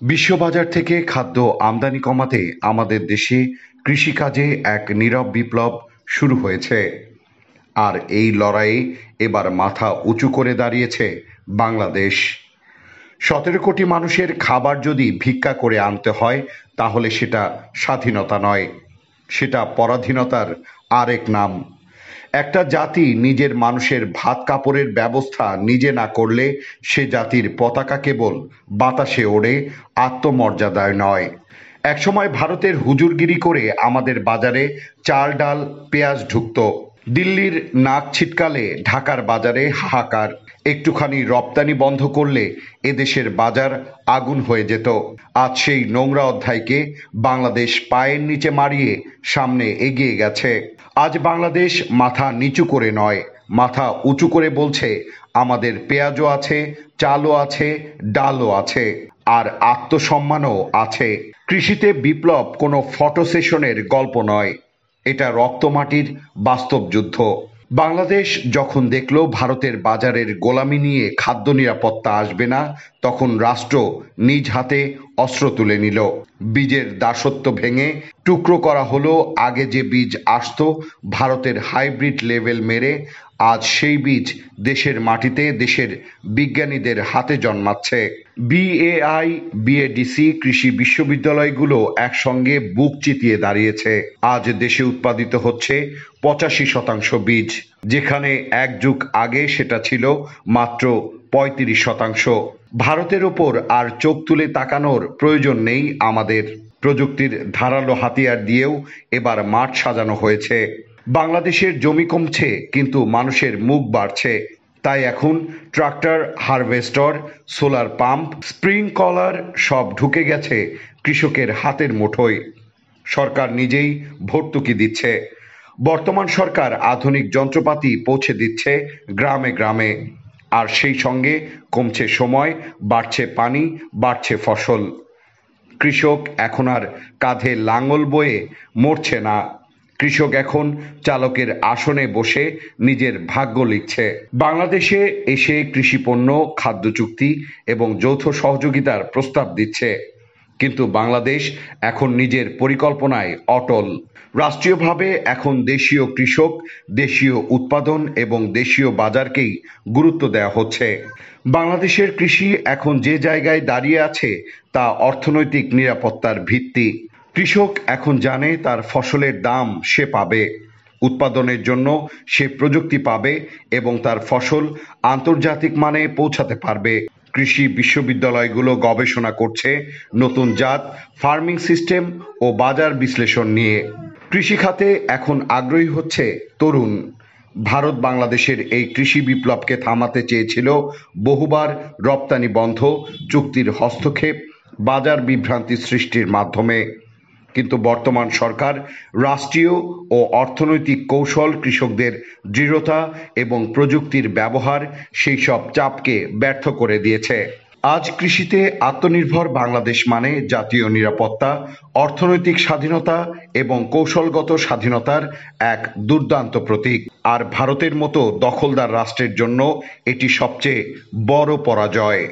বিশ্ববাজার থেকে খাদ্য আমদানি কমাতে আমাদের দেশে কৃষিকাজে এক নীরব বিপ্লব শুরু হয়েছে। আর এই লড়াইয়ে এবার মাথা উঁচু করে দাঁড়িয়েছে বাংলাদেশ। ১৭ কোটি মানুষের খাবার যদি ভিক্ষা করে আনতে হয়, তাহলে সেটা স্বাধীনতা নয়, সেটা পরাধীনতার আরেক নাম। একটা জাতি নিজের মানুষের ভাত কাপড়ের ব্যবস্থা নিজে না করলে সে জাতির পতাকা কেবল বাতাসে ওড়ে, আত্মমর্যাদায় নয়। একসময় ভারতের হুজুরগিরি করে আমাদের বাজারে চাল ডাল পেঁয়াজ ঢুকতো। দিল্লির নাক ছিটকালে ঢাকার বাজারে হাহাকার। একটুখানি রপ্তানি বন্ধ করলে এদেশের বাজার আগুন হয়ে যেত। আজ সেই নোংরা অধ্যায়কে বাংলাদেশ পায়ের নিচে মারিয়ে সামনে এগিয়ে গেছে। আজ বাংলাদেশ মাথা নিচু করে নয়, মাথা উঁচু করে বলছে, আমাদের পেঁয়াজও আছে, চালও আছে, ডালও আছে, আর আত্মসম্মানও আছে। কৃষিতে বিপ্লব কোনো ফটো সেশনের গল্প নয়, এটা রক্তমাটির বাস্তব যুদ্ধ। বাংলাদেশ যখন দেখল ভারতের বাজারের গোলামি নিয়ে খাদ্য নিরাপত্তা আসবে না, তখন রাষ্ট্র নিজ হাতে অস্ত্র তুলে নিল। বীজের দাসত্ব ভেঙে টুকরো করা হলো। আগে যে বীজ আসতো ভারতের হাইব্রিড লেভেল মেরে, আজ সেই বীজ দেশের মাটিতে দেশের বিজ্ঞানীদের হাতে জন্মাচ্ছে। বিএআই, বিএডিসি কৃষি বিশ্ববিদ্যালয়গুলো একসঙ্গে বুক চিতিয়ে দাঁড়িয়েছে। আজ দেশে উৎপাদিত হচ্ছে ৮৫% বীজ, যেখানে এক যুগ আগে সেটা ছিল মাত্র ৩৫%। ভারতের ওপর আর চোখ তুলে তাকানোর প্রয়োজন নেই আমাদের। প্রযুক্তির ধারালো হাতিয়ার দিয়েও এবার মাঠ সাজানো হয়েছে। বাংলাদেশের জমি কমছে, কিন্তু মানুষের মুখ বাড়ছে। তাই এখন tractor, harvester, solar pump, sprinkler সব ঢুকে গেছে কৃষকের হাতের মুঠোয়। সরকার নিজেই ভর্তুকি দিচ্ছে। বর্তমান সরকার আধুনিক যন্ত্রপাতি পৌঁছে দিচ্ছে গ্রামে গ্রামে। আর সেই সঙ্গে কমছে সময়, বাড়ছে পানি, বাড়ছে ফসল। কৃষক এখন আর কাঁধে লাঙল বয়ে মরছে না। কৃষক এখন চালকের আসনে বসে নিজের ভাগ্য লিখছে। বাংলাদেশে এসে কৃষিপণ্য, খাদ্য চুক্তি এবং যৌথ সহযোগিতার প্রস্তাব দিচ্ছে। কিন্তু বাংলাদেশ এখন নিজের পরিকল্পনায় অটল। রাষ্ট্রীয়ভাবে এখন দেশীয় কৃষক, দেশীয় উৎপাদন এবং দেশীয় বাজারকেই গুরুত্ব দেওয়া হচ্ছে। বাংলাদেশের কৃষি এখন যে জায়গায় দাঁড়িয়ে আছে তা অর্থনৈতিক নিরাপত্তার ভিত্তি। কৃষক এখন জানে তার ফসলের দাম সে পাবে, উৎপাদনের জন্য সে প্রযুক্তি পাবে এবং তার ফসল আন্তর্জাতিক মানে পৌঁছাতে পারবে। কৃষি বিশ্ববিদ্যালয়গুলো গবেষণা করছে নতুন জাত, ফার্মিং সিস্টেম ও বাজার বিশ্লেষণ নিয়ে। কৃষি খাতে এখন আগ্রহী হচ্ছে তরুণ। ভারত বাংলাদেশের এই কৃষি বিপ্লবকে থামাতে চেয়েছিল বহুবার, রপ্তানি বন্ধ, চুক্তির হস্তক্ষেপ, বাজার বিভ্রান্তি সৃষ্টির মাধ্যমে। কিন্তু বর্তমান সরকার রাষ্ট্রীয় ও অর্থনৈতিক কৌশল, কৃষকদের দৃঢ়তা এবং প্রযুক্তির ব্যবহার সেই সব চাপকে ব্যর্থ করে দিয়েছে। আজ কৃষিতে আত্মনির্ভর বাংলাদেশ মানে জাতীয় নিরাপত্তা, অর্থনৈতিক স্বাধীনতা এবং কৌশলগত স্বাধীনতার এক দুর্দান্ত প্রতীক। আর ভারতের মতো দখলদার রাষ্ট্রের জন্য এটি সবচেয়ে বড় পরাজয়।